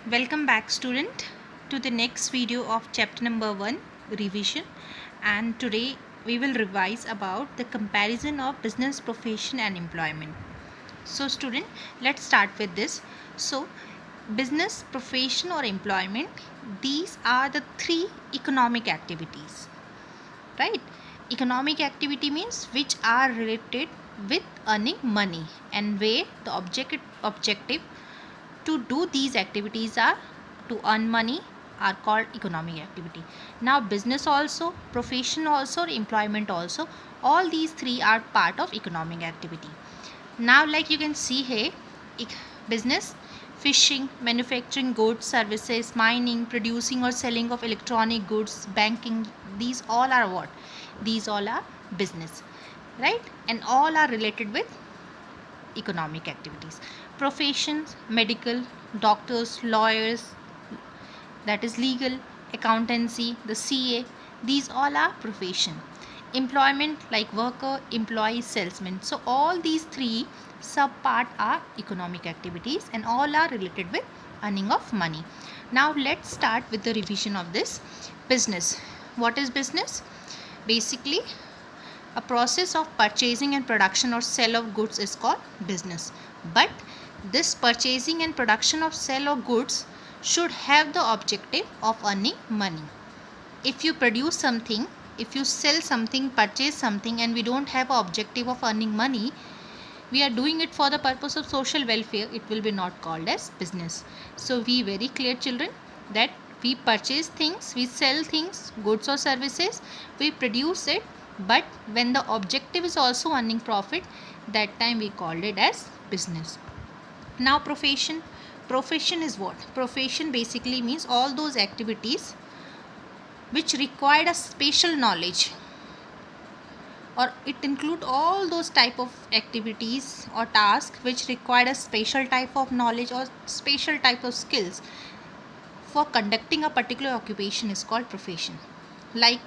Welcome back student to the next video of chapter number 1 revision, and today we will revise about the comparison of business, profession and employment. So student, let's start with this. So business, profession or employment, these are the three economic activities, right? Economic activity means which are related with earning money, and where the objective to do these activities are to earn money are called economic activity. Now business also, profession also, employment also, all these three are part of economic activity. Now like you can see here, business, fishing, manufacturing goods, services, mining, producing or selling of electronic goods, banking, these all are what? These all are business, right? And all are related with economic activities. Professions, medical, doctors, lawyers, that is legal, accountancy, the CA, these all are profession. Employment like worker, employee, salesman. So all these three sub part are economic activities and all are related with earning of money. Now let's start with the revision of this. Business. What is business? Basically, a process of purchasing and production or sale of goods is called business. But this purchasing and production of sale of goods should have the objective of earning money. If you produce something, if you sell something, purchase something, and we don't have an objective of earning money, we are doing it for the purpose of social welfare, it will be not called as business. So be very clear children, that we purchase things, we sell things, goods or services, we produce it, but when the objective is also earning profit, that time we called it as business. Now profession. Profession is what? Profession basically means all those activities which require a special knowledge, or it include all those type of activities or tasks which require a special type of knowledge or special type of skills for conducting a particular occupation is called profession. Like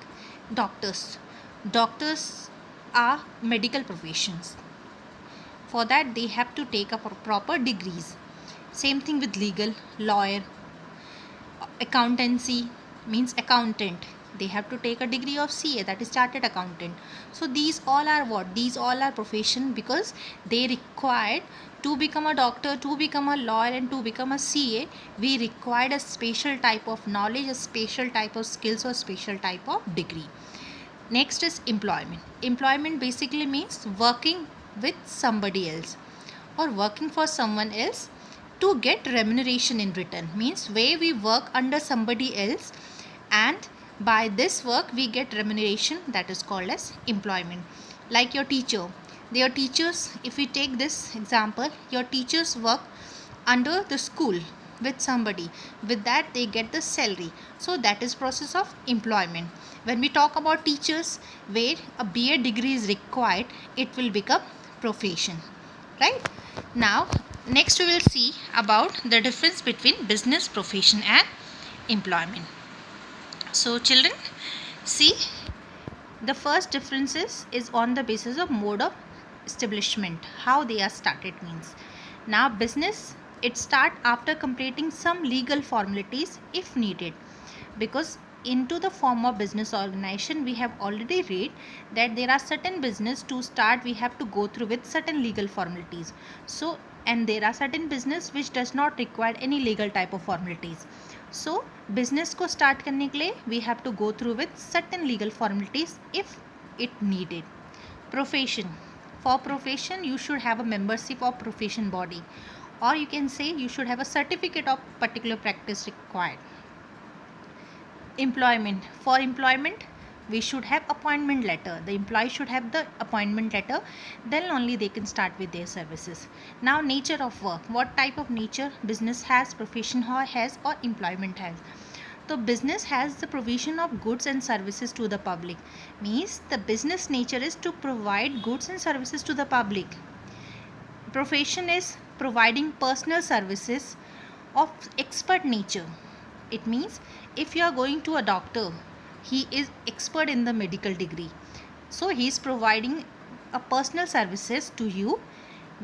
doctors. Doctors are medical professions. For that they have to take up proper degrees. Same thing with legal, lawyer. Accountancy means accountant, they have to take a degree of CA, that is chartered accountant. So these all are what? These all are profession, because they required to become a doctor, to become a lawyer and to become a CA, we required a special type of knowledge, a special type of skills or special type of degree. Next is employment. Employment basically means working with somebody else or working for someone else to get remuneration in return, means where we work under somebody else and by this work we get remuneration, that is called as employment. Like your teacher, their teachers, if we take this example, your teachers work under the school with somebody, with that they get the salary, so that is process of employment. When we talk about teachers where a BA degree is required, it will become profession, right? Now next we will see about the difference between business, profession and employment. So children, see, the first differences is on the basis of mode of establishment, how they are started means. Now business, it start after completing some legal formalities if needed, because into the form of business organization we have already read that there are certain business to start we have to go through with certain legal formalities. So and there are certain business which does not require any legal type of formalities. So business को start करने के लिए we have to go through with certain legal formalities if it needed. Profession. For profession you should have a membership of profession body, or you can say you should have a certificate of particular practice required. Employment. For employment we should have appointment letter, the employee should have the appointment letter, then only they can start with their services. Now nature of work, what type of nature business has, profession has or employment has. So business has the provision of goods and services to the public, means the business nature is to provide goods and services to the public. Profession is providing personal services of expert nature. It means if you are going to a doctor, he is expert in the medical degree, so he is providing a personal services to you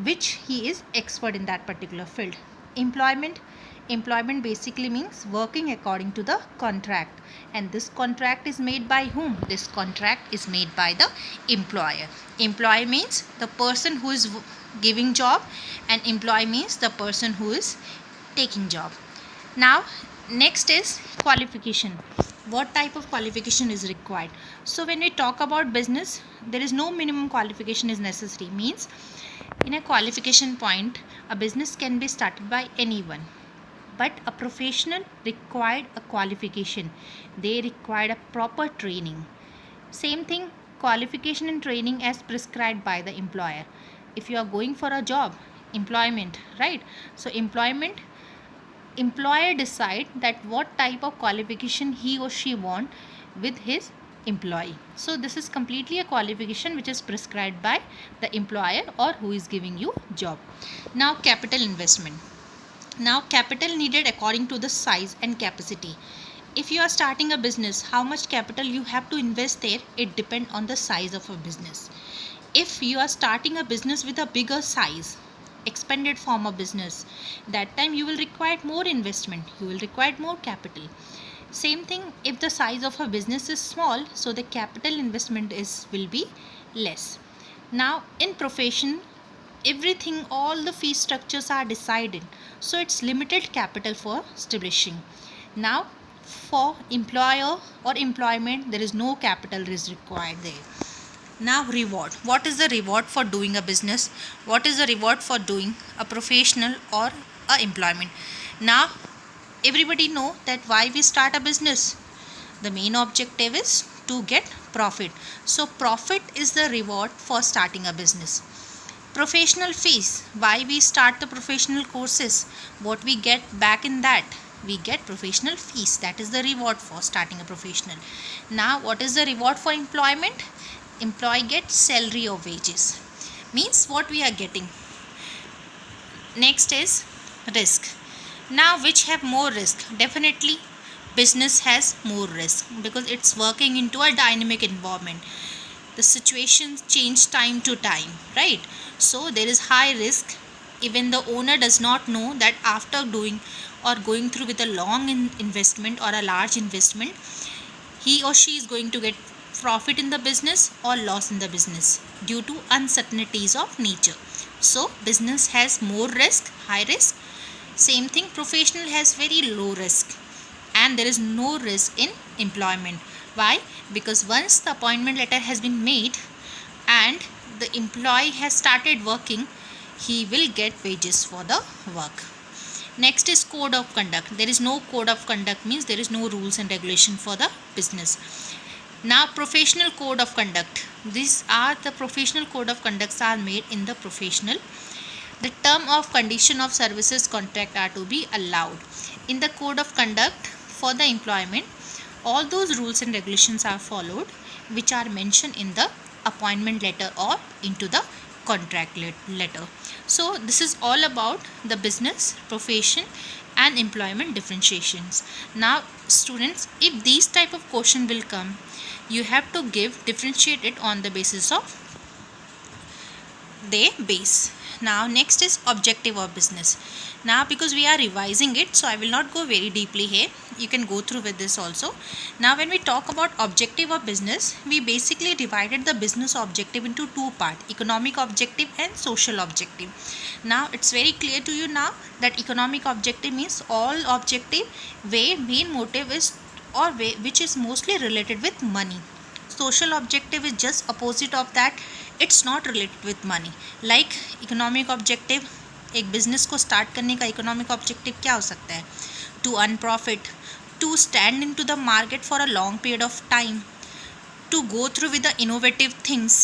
which he is expert in that particular field. Employment, Employment basically means working according to the contract, and this contract is made by whom? This contract is made by the employer. Employee means the person who is giving job, and employee means the person who is taking job. Now next is qualification. What type of qualification is required? So when we talk about business, there is no minimum qualification is necessary. Means in a qualification point, a business can be started by anyone, but a professional required a qualification. They required a proper training. Same thing, qualification and training as prescribed by the employer. If you are going for a job, employment, right? So employer decide that what type of qualification he or she want with his employee. So this is completely a qualification which is prescribed by the employer or who is giving you job. Now capital investment. Now capital needed according to the size and capacity. If you are starting a business, how much capital you have to invest there, it depends on the size of a business. If you are starting a business with a bigger size, expanded form of business, that time you will require more investment, you will require more capital. Same thing if the size of a business is small, so the capital investment will be less. Now in profession, everything, all the fee structures are decided, so it's limited capital for establishing. Now for employer or employment, there is no capital is required there. Now reward. What is the reward for doing a business? What is the reward for doing a professional or a employment? Now everybody know that why we start a business. The main objective is to get profit. So profit is the reward for starting a business. Professional fees. Why we start the professional courses? What we get back in that? We get professional fees. That is the reward for starting a professional. Now what is the reward for employment? Employee gets salary or wages. Means what we are getting. Next is risk. Now which have more risk? Definitely business has more risk because it's working into a dynamic environment. The situations change time to time, right? So there is high risk. Even the owner does not know that after doing or going through with a long investment or a large investment, he or she is going to get profit in the business or loss in the business due to uncertainties of nature. So business has more risk, high risk. Same thing, professional has very low risk, and there is no risk in employment. Why? Because once the appointment letter has been made and the employee has started working, he will get wages for the work. Next is code of conduct. There is no code of conduct, means there is no rules and regulation for the business. Now professional code of conduct. These are the professional code of conducts are made in the professional. The term of condition of services contract are to be allowed. In the code of conduct for the employment, all those rules and regulations are followed which are mentioned in the appointment letter or into the contract letter. So this is all about the business, profession and employment differentiations. Now students, if these type of question will come, you have to differentiate it on the basis of their base. Now next is objective of business. Now because we are revising it, so I will not go very deeply here. You can go through with this also. Now when we talk about objective of business, we basically divided the business objective into two parts, economic objective and social objective. Now it's very clear to you now that economic objective means all objective where main motive is or which is mostly related with money. Social objective is just opposite of that, it's not related with money. Like economic objective, एक business को start करने का economic objective क्या हो सकता है? To earn profit, to stand in to the market for a long period of time, to go through with the innovative things,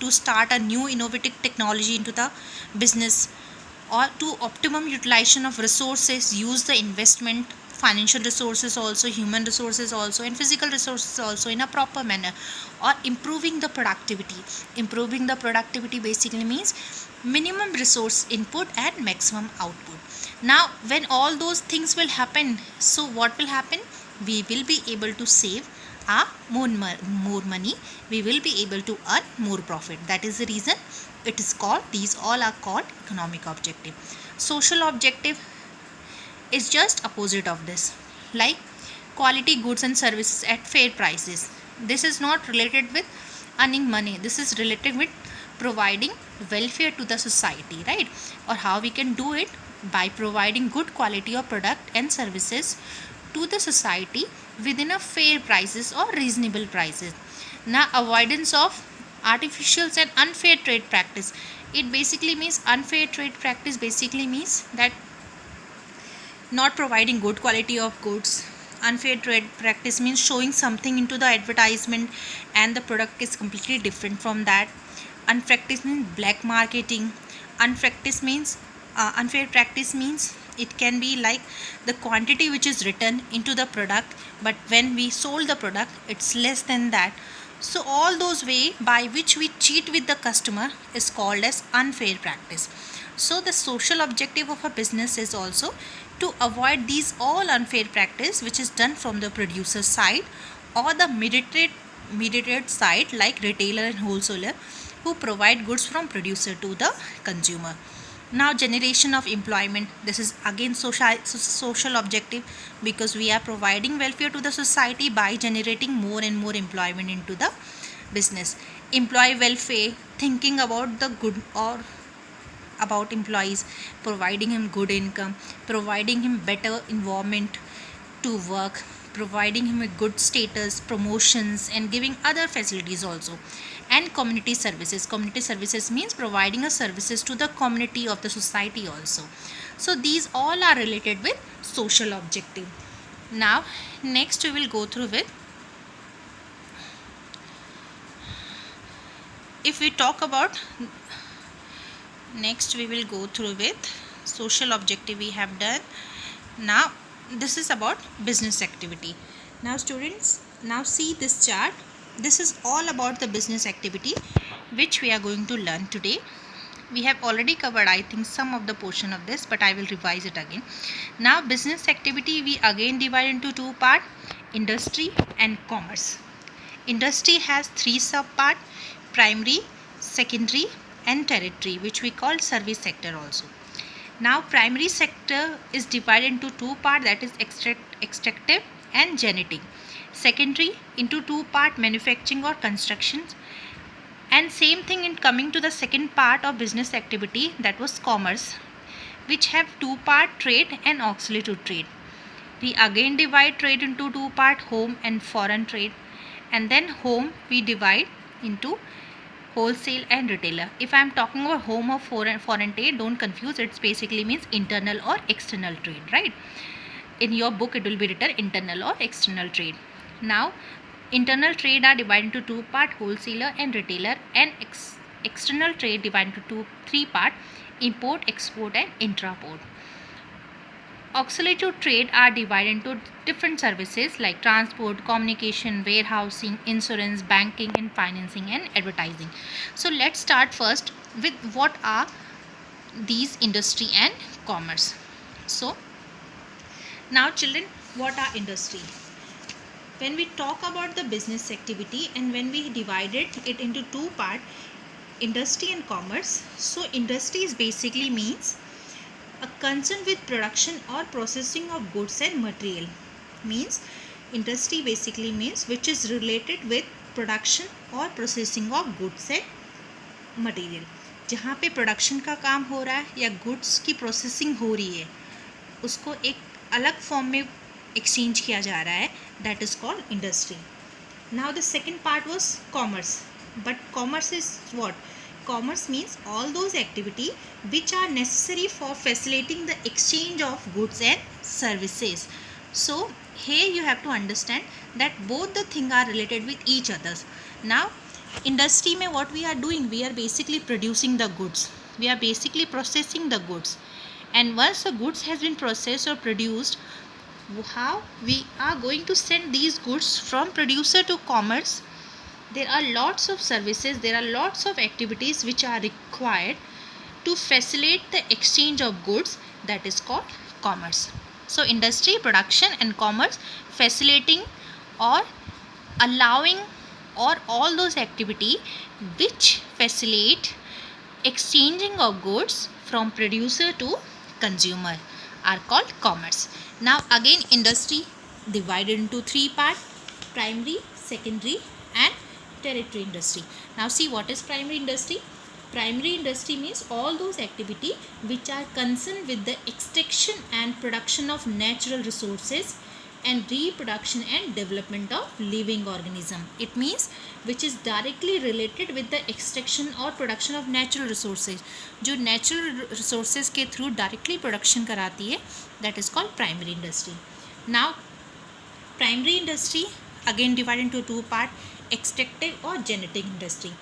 to start a new innovative technology in to the business, or to optimum utilization of resources, use the investment, financial resources also, human resources also and physical resources also in a proper manner, or improving the productivity. Improving the productivity basically means minimum resource input and maximum output. Now when all those things will happen, so what will happen? We will be able to save more money, we will be able to earn more profit. That is the reason it is called, these all are called economic objective. Social objective, is just opposite of this, like quality goods and services at fair prices. This is not related with earning money, this is related with providing welfare to the society, right? Or how we can do it? By providing good quality of product and services to the society within a fair prices or reasonable prices. Now, avoidance of artificials and unfair trade practice, it basically means unfair trade practice basically means that not providing good quality of goods. Unfair trade practice means showing something into the advertisement and the product is completely different from that. Unpractice means black marketing. Unfair practice means it can be like the quantity which is written into the product, but when we sold the product it's less than that. So all those way by which we cheat with the customer is called as unfair practice. So the social objective of a business is also to avoid these all unfair practice which is done from the producer side or the mediated side, like retailer and wholesaler who provide goods from producer to the consumer. Now, generation of employment, this is again social objective, because we are providing welfare to the society by generating more and more employment into the business. Employee welfare, thinking about the good or about employees, providing him good income, providing him better environment to work, providing him a good status, promotions, and giving other facilities also. And community services means providing a services to the community of the society also. So these all are related with social objective. Now next we will go through with, if we talk about, next we will go through with social objective we have done. Now this is about business activity. Now students, now see this chart. This is all about the business activity which we are going to learn today. We have already covered I think some of the portion of this, but I will revise it again. Now business activity we again divide into two parts, industry and commerce. Industry has three sub part, primary, secondary and tertiary, which we call service sector also. Now primary sector is divided into two parts, that is extractive and genetic. Secondary into two part, manufacturing or construction. And same thing in coming to the second part of business activity, that was commerce, which have two part, trade and auxiliary to trade. We again divide trade into two part, home and foreign trade. And then home we divide into wholesale and retailer. If I am talking about home or foreign trade, don't confuse, it basically means internal or external trade, right? In your book it will be written internal or external trade. Now internal trade are divided into two part, wholesaler and retailer, and external trade divided into three part, import, export and intraport. Auxiliary to trade are divided into different services like transport, communication, warehousing, insurance, banking and financing and advertising. So let's start first with what are these industry and commerce. So now children, what are industry? When we talk about the business activity and when we divided it into two parts, industry and commerce. So industry is basically means a concern with production or processing of goods and material. Means industry basically means which is related with production or processing of goods and material. जहाँ पे production का काम हो रहा है या goods की processing हो रही है, उसको एक अलग फॉर्म में एक्सचेंज किया जा रहा है, that is called industry. Now the second part was commerce. But commerce is what? Commerce means all those activity which are necessary for facilitating the exchange of goods and services. So here you have to understand that both the things are related with each others. Now industry mein what we are doing, we are basically producing the goods, we are basically processing the goods, and once the goods has been processed or produced, how we are going to send these goods from producer to commerce. There are lots of services, there are lots of activities which are required to facilitate the exchange of goods, that is called commerce. So industry, production and commerce, facilitating or allowing or all those activity which facilitate exchanging of goods from producer to consumer. are called commerce. Now again industry divided into three parts: primary, secondary and tertiary industry. Now see, what is primary industry? Primary industry means all those activity which are concerned with the extraction and production of natural resources and reproduction and development of living organism. It means which is directly related with the extraction or production of natural resources, जो natural resources के through directly production कराती है, that is called primary industry. Now primary industry again divided into two parts: extractive और genetic industry.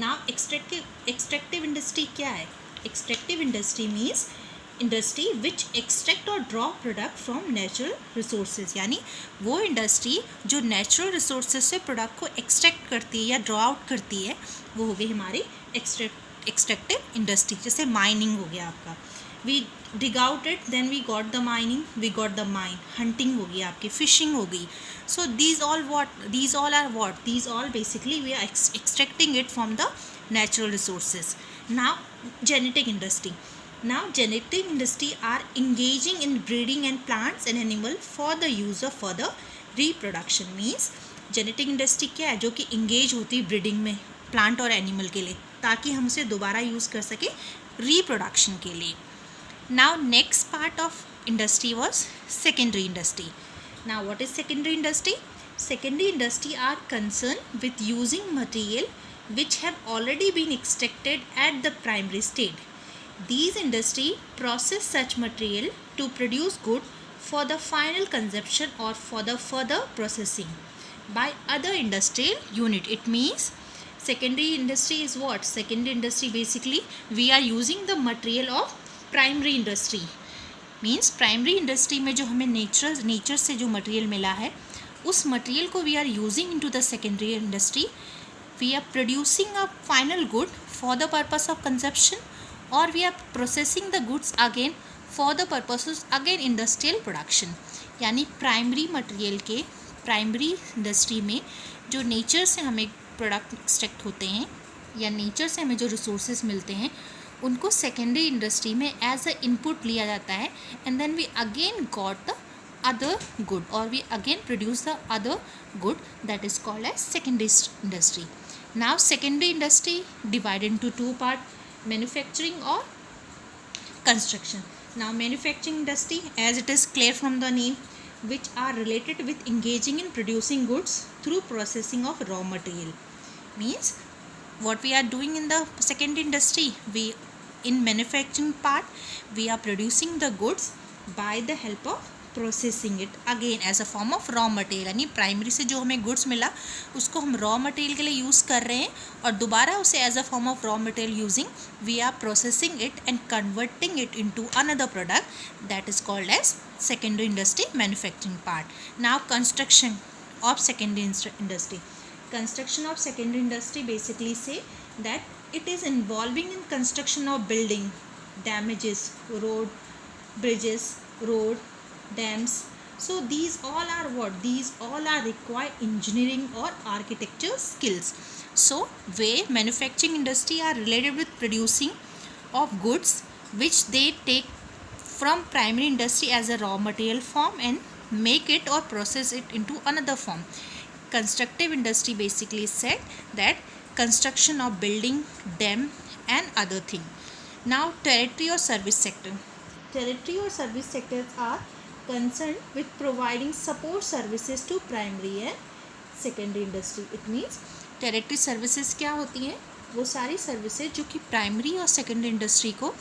Now extractive industry क्या है? Extractive industry means industry which extract और draw product from natural resources, यानी वो industry जो natural resources से product को extract करती है या ड्रॉ आउट करती है, वो हो गई हमारी एक्सट्रैक्टिव इंडस्ट्री. जैसे माइनिंग हो गया आपका, we dig out it then we got the mining, we got the mine. Hunting हो गई आपकी, फिशिंग हो गई. So these all are what, these all basically we are extracting it from the natural resources. Now genetic industry. Now genetic industry are engaging in breeding and plants and animal for the use of further reproduction. Means genetic industry क्या है? जो कि engage होती है breeding में plant और animal के लिए, ताकि हम उसे दोबारा यूज़ कर सके reproduction के लिए. Now next part of industry was secondary industry. Now what is secondary industry? Secondary industry are concerned with using material which have already been extracted at the primary stage. These industry process such material to produce good for the final consumption or for the further processing by other industrial unit. It means secondary industry is what? Secondary industry basically we are using the material of primary industry. Means primary industry में जो हमें nature से जो material मिला है, उस material को we are using into the secondary industry. We are producing a final good for the purpose of consumption, or we are processing the goods again for the purposes again industrial production. यानी primary material के primary industry में जो nature से हमें product extract होते हैं या nature से हमें जो रिसोर्सेज मिलते हैं, उनको सेकेंडरी इंडस्ट्री में एज अ इनपुट लिया जाता है, and then we again got the other good, or we again produce the other good, that is called as secondary industry. Now secondary industry divided into two parts: manufacturing or construction. Now manufacturing industry, as it is clear from the name, which are related with engaging in producing goods through processing of raw material. Means what we are doing in the secondary industry, we in manufacturing part we are producing the goods by the help of processing it again as a form of raw material. यानी primary से जो हमें goods मिला उसको हम raw material के लिए use कर रहे हैं, और दोबारा उसे as a form of raw material using we are processing it and converting it into another product, that is called as secondary industry manufacturing part. Now construction of secondary industry. Construction of secondary industry basically says that it is involving in construction of building, damages, road, bridges, road, dams. So these all are what? These all are require engineering or architecture skills. So where manufacturing industry are related with producing of goods which they take from primary industry as a raw material form and make it or process it into another form. Constructive industry basically said that construction of building, dam and other thing. Now territory or service sector. Territory or service sectors are concerned with providing support services to primary and secondary industry. It means territory services क्या होती हैं? वो सारी services जो कि primary और secondary industry को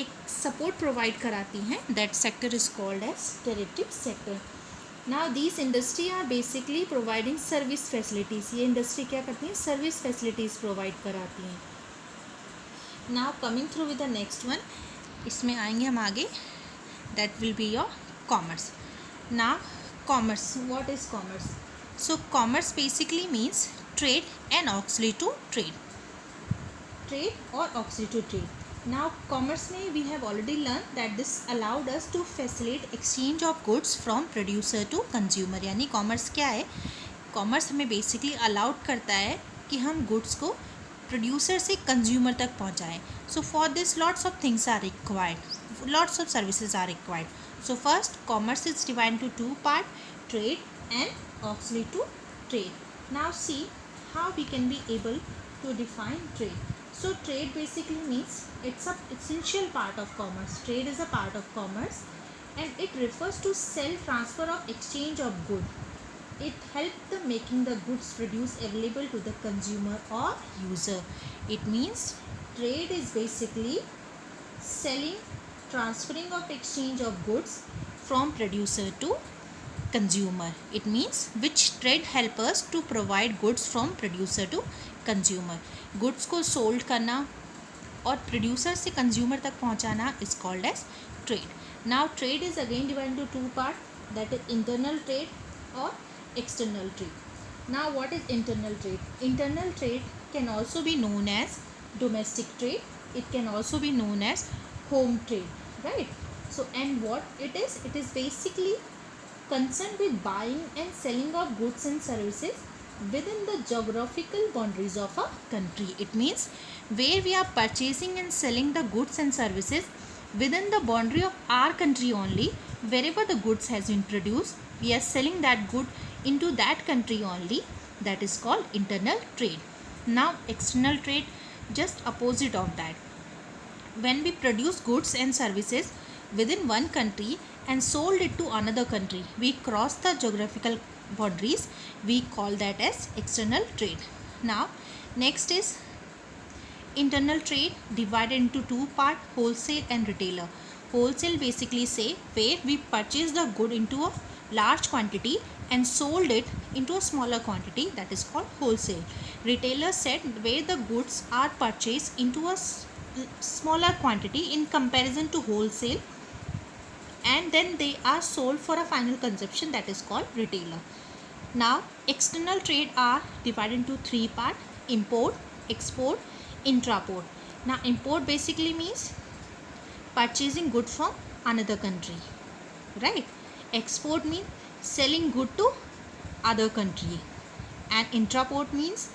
एक सपोर्ट प्रोवाइड कराती हैं, that sector is called as territory sector. Now this industry are basically providing service facilities. ये इंडस्ट्री क्या करती हैं? सर्विस फैसिलिटीज़ प्रोवाइड कराती हैं. Now coming through with the next one, इसमें आएंगे हम आगे, that will be your commerce. Now commerce, what is commerce? So commerce basically means trade and auxiliary to trade, trade or auxiliary to trade. Now commerce में we have already learned that this allowed us to facilitate exchange of goods from producer to consumer. यानी commerce क्या है? commerce हमें basically allowed करता है कि हम goods को producer से consumer तक पहुँचाएं. So for this lots of things are required. lots of services are required. So first, commerce is divided into two parts, trade and auxiliary to trade. Now see how we can be able to define trade. So trade basically means it's a essential part of commerce. Trade is a part of commerce and it refers to sell, transfer or exchange of goods. It helps the making the goods produced available to the consumer or user. It means trade is basically selling, transferring of exchange of goods from producer to consumer. It means which trade help us to provide goods from producer to consumer. Goods को sold करना और producer से consumer तक पहुंचाना is called as trade. Now trade is again divided into two parts, that is internal trade or external trade. Now what is internal trade? Internal trade can also be known as domestic trade. It can also be known as home trade, right? So and what it is basically concerned with buying and selling of goods and services within the geographical boundaries of a country. It means where we are purchasing and selling the goods and services within the boundary of our country only. Wherever the goods has been produced, we are selling that good into that country only. That is called internal trade. Now external trade, just opposite of that. When we produce goods and services within one country and sold it to another country, we cross the geographical boundaries, we call that as external trade. Now next is internal trade, divided into two parts, wholesale and retailer. Wholesale basically say where we purchase the good into a large quantity and sold it into a smaller quantity, that is called wholesale. Retailer said where the goods are purchased into a smaller quantity in comparison to wholesale and then they are sold for a final consumption, that is called retailer. Now external trade are divided into three parts, import, export, intraport. Now import basically means purchasing good from another country, right? Export means selling good to other country, and intraport means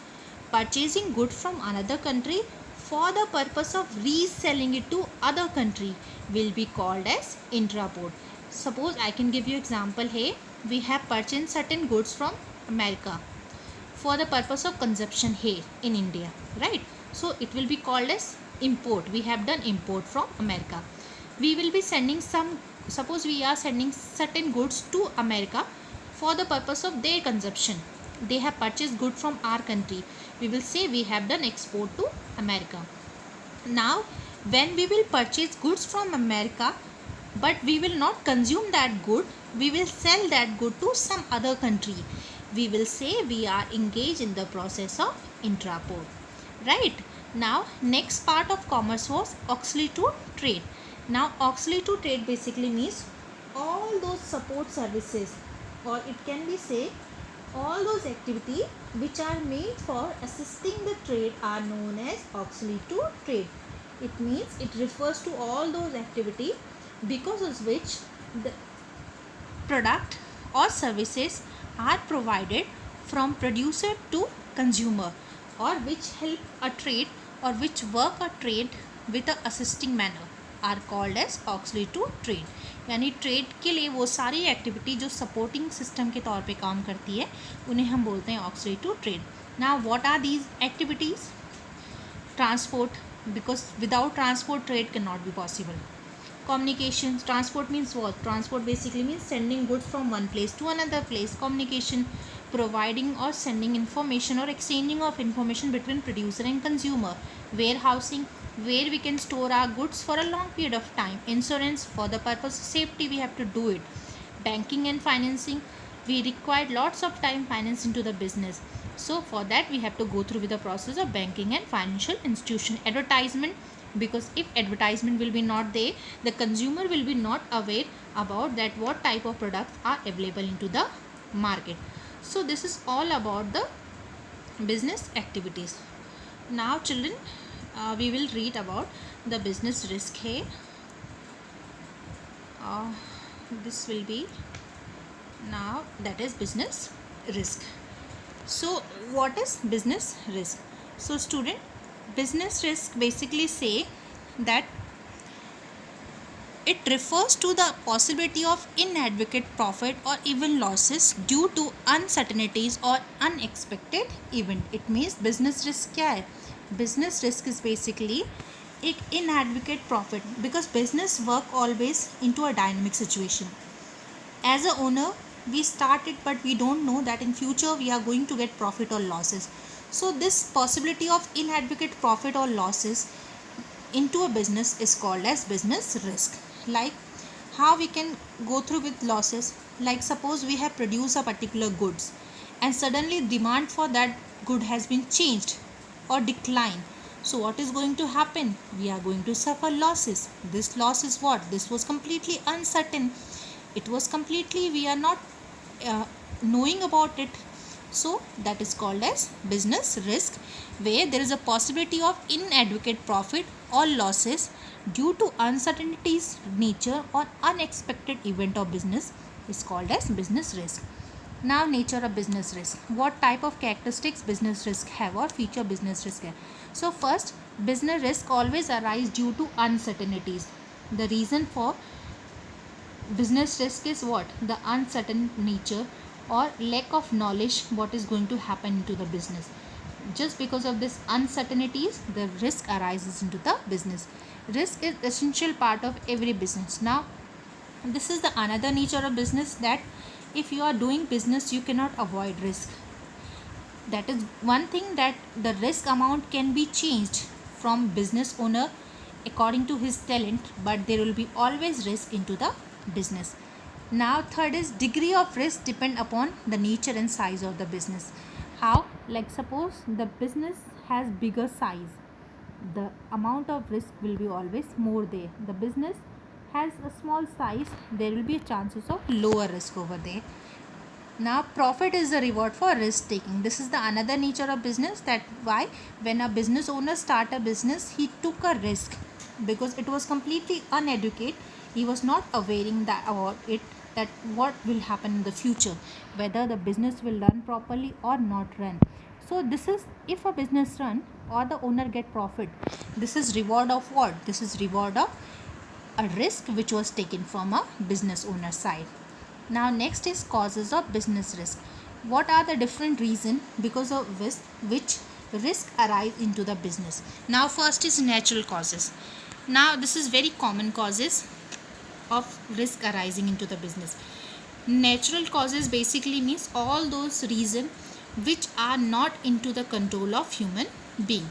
purchasing good from another country for the purpose of reselling it to other country will be called as intraport. Suppose I can give you example here. We have purchased certain goods from America for the purpose of consumption here in India, right? So it will be called as import. We have done import from America. We will be sending some, suppose we are sending certain goods to America for the purpose of their consumption. They have purchased good from our country. We will say we have done export to America. Now when we will purchase goods from America but we will not consume that good, we will sell that good to some other country, we will say we are engaged in the process of intraport, right? Now next part of commerce was auxiliary to trade. Now auxiliary to trade basically means all those support services, or it can be say all those activities which are made for assisting the trade are known as auxiliary to trade. It means it refers to all those activities because of which the product or services are provided from producer to consumer, or which help a trade or which work a trade with a assisting manner are called as auxiliary to trade. यानी trade के लिए वो सारी activity जो supporting system के तौर पे काम करती है उन्हें हम बोलते हैं auxiliary to trade. Now what are these activities? Transport, because without transport trade can not be possible. Communication, transport means what? Transport basically means sending goods from one place to another place. Communication, providing or sending information or exchanging of information between producer and consumer. Warehousing, where we can store our goods for a long period of time. Insurance, for the purpose of safety we have to do it. Banking and financing, we required lots of time finance into the business, so for that we have to go through with the process of banking and financial institution. Advertisement, because if advertisement will be not there, the consumer will be not aware about that what type of products are available into the market. So this is all about the business activities. Now children, we will read about the business risk here. This will be now, that is business risk. So what is business risk? So student, business risk basically say that It refers to the possibility of inadequate profit or even losses due to uncertainties or unexpected event. It means business risk क्या है? Business risk is basically एक inadequate profit, because business work always into a dynamic situation. As a owner, we start it, but we don't know that in future we are going to get profit or losses. So this possibility of inadequate profit or losses into a business is called as business risk. Like how we can go through with losses, like suppose we have produced a particular goods and suddenly demand for that good has been changed or declined. So what is going to happen? We are going to suffer losses. This loss is what? This was completely uncertain. It was completely, we are not knowing about it. So that is called as business risk, where there is a possibility of inadequate profit or losses due to uncertainties, nature or unexpected event of business is called as business risk. Now, nature of business risk. What type of characteristics business risk have or feature business risk have? So first, business risk always arise due to uncertainties. The reason for business risk is what? The uncertain nature or lack of knowledge what is going to happen into the business. Just because of this uncertainties, the risk arises into the business. Risk is essential part of every business. Now this is the another nature of business, that if you are doing business you cannot avoid risk. That is one thing, that the risk amount can be changed from business owner according to his talent, but there will be always risk into the business. Now third is degree of risk depend upon the nature and size of the business. How? Like suppose the business has bigger size, the amount of risk will be always more there. The business has a small size, there will be chances of lower risk over there. Now profit is the reward for risk taking. This is the another nature of business, that why when a business owner start a business, he took a risk because it was completely uneducated. He was not aware that about it, that what will happen in the future, whether the business will run properly or not run. So this is, if a business run or the owner get profit, this is reward of what? This is reward of a risk which was taken from a business owner side. Now next is causes of business risk. What are the different reasons because of which risk arise into the business? Now first is natural causes. Now this is very common causes of risk arising into the business. Natural causes basically means all those reasons which are not into the control of human being.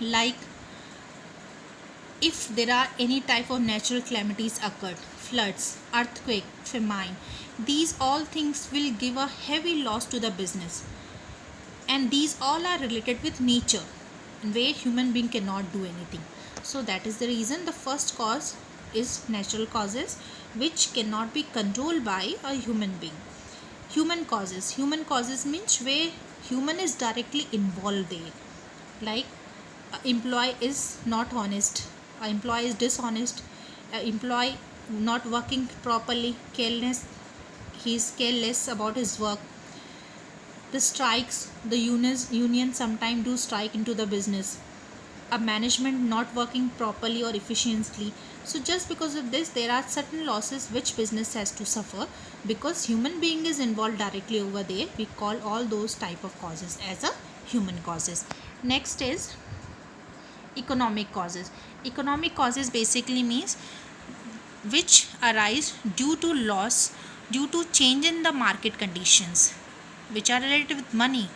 Like if there are any type of natural calamities occurred, floods, earthquake, famine, these all things will give a heavy loss to the business, and these all are related with nature where human being cannot do anything. So that is the reason the first cause is natural causes which cannot be controlled by a human being. Human causes means where human is directly involved there. Like employee is not honest, employee is dishonest, employee not working properly, careless, he is careless about his work. The strikes, the union sometimes do strike into the business. A management not working properly or efficiently. So just because of this, there are certain losses which business has to suffer because human being is involved directly over there. We call all those type of causes as a human causes. Next is economic causes. Economic causes basically means which arise due to loss due to change in the market conditions which are related with money,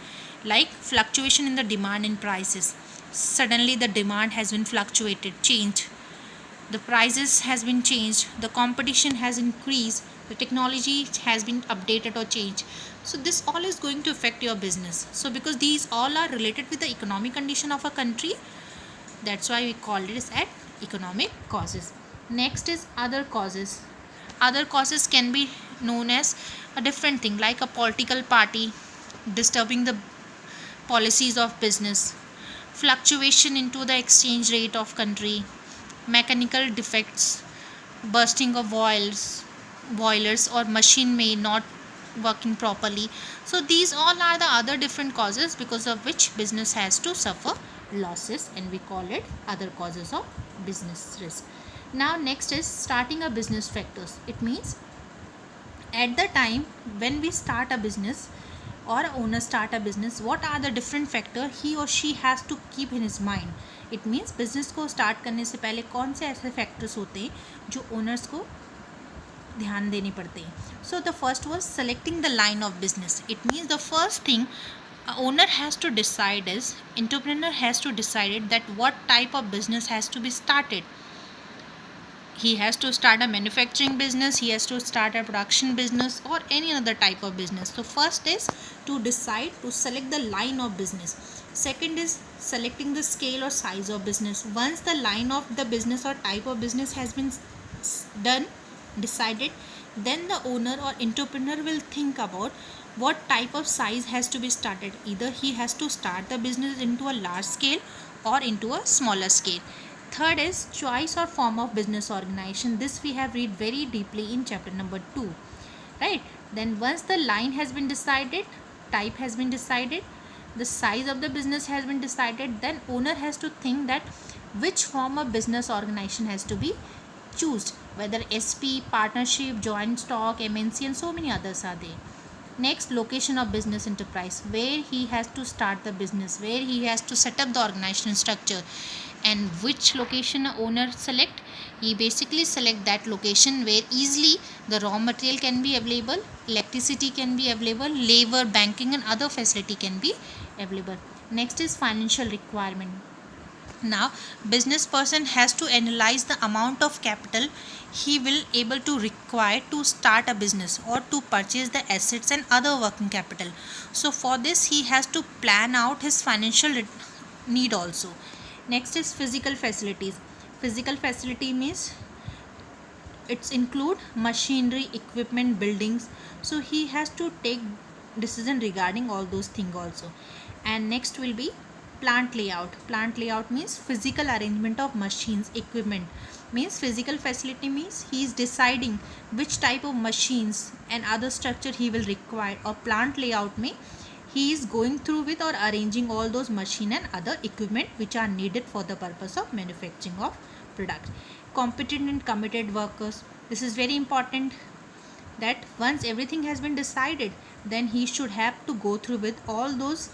like fluctuation in the demand and prices. Suddenly the demand has been fluctuated, changed, the prices has been changed, the competition has increased, the technology has been updated or changed. So this all is going to affect your business. So because these all are related with the economic condition of a country, that's why we called it as economic causes. Next is other causes. Other causes can be known as a different thing, like a political party disturbing the policies of business, fluctuation into the exchange rate of country, mechanical defects, bursting of boilers or machine may not working properly. So these all are the other different causes because of which business has to suffer losses, and we call it other causes of business risk. Now next is starting a business factors. It means at the time when we start a business or a owner start a business, what are the different factor he or she has to keep in his mind. It means business को start करने से पहले कौन से ऐसे factors होते हैं जो owners को ध्यान देने पड़ते हैं. So the first was selecting the line of business. It means the first thing a owner has to decide is, entrepreneur has to decide that what type of business has to be started. He has to start a manufacturing business, he has to start a production business, or any other type of business. So first is to decide to select the line of business. Second is selecting the scale or size of business. Once the line of the business or type of business has been done, decided, then the owner or entrepreneur will think about what type of size has to be started. Either he has to start the business into a large scale or into a smaller scale. Third is choice or form of business organization. This we have read very deeply in chapter number 2, right? Then once the line has been decided, type has been decided, the size of the business has been decided, then owner has to think that which form of business organization has to be chosen, whether SP, partnership, joint stock, MNC, and so many others are there. Next, location of business enterprise, where he has to start the business, where he has to set up the organizational structure, and which location a owner select. He basically select that location where easily the raw material can be available, electricity can be available, labor, banking, and other facility can be available. Next is financial requirement. Now business person has to analyze the amount of capital he will able to require to start a business or to purchase the assets and other working capital. So for this he has to plan out his financial need also. Next is physical facilities. Physical facility means it's include machinery, equipment, buildings. So he has to take decision regarding all those things also. And next will be plant layout. Plant layout means physical arrangement of machines, equipment. Means physical facility means he is deciding which type of machines and other structure he will require. Or plant layout means he is going through with or arranging all those machine and other equipment which are needed for the purpose of manufacturing of products. Competent and committed workers. This is very important, that once everything has been decided, then he should have to go through with all those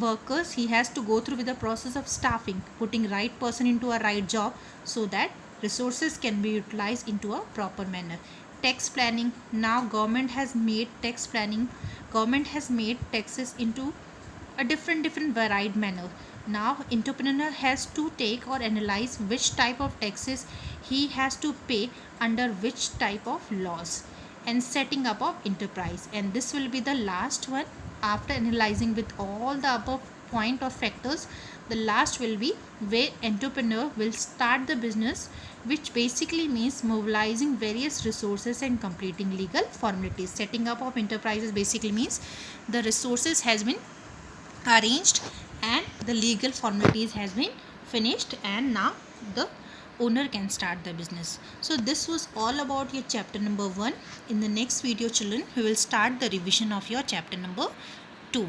workers. He has to go through with the process of staffing, putting right person into a right job so that resources can be utilized into a proper manner. Tax planning. Now government has made tax planning, government has made taxes into a different varied manner. Now entrepreneur has to take or analyze which type of taxes he has to pay under which type of laws, and setting up of enterprise. And this will be the last one. After analyzing with all the above point of factors, the last will be where entrepreneur will start the business, which basically means mobilizing various resources and completing legal formalities. Setting up of enterprises basically means the resources has been arranged and the legal formalities has been finished, and now the owner can start the business. So this was all about your chapter number 1. In the next video children, we will start the revision of your chapter number 2.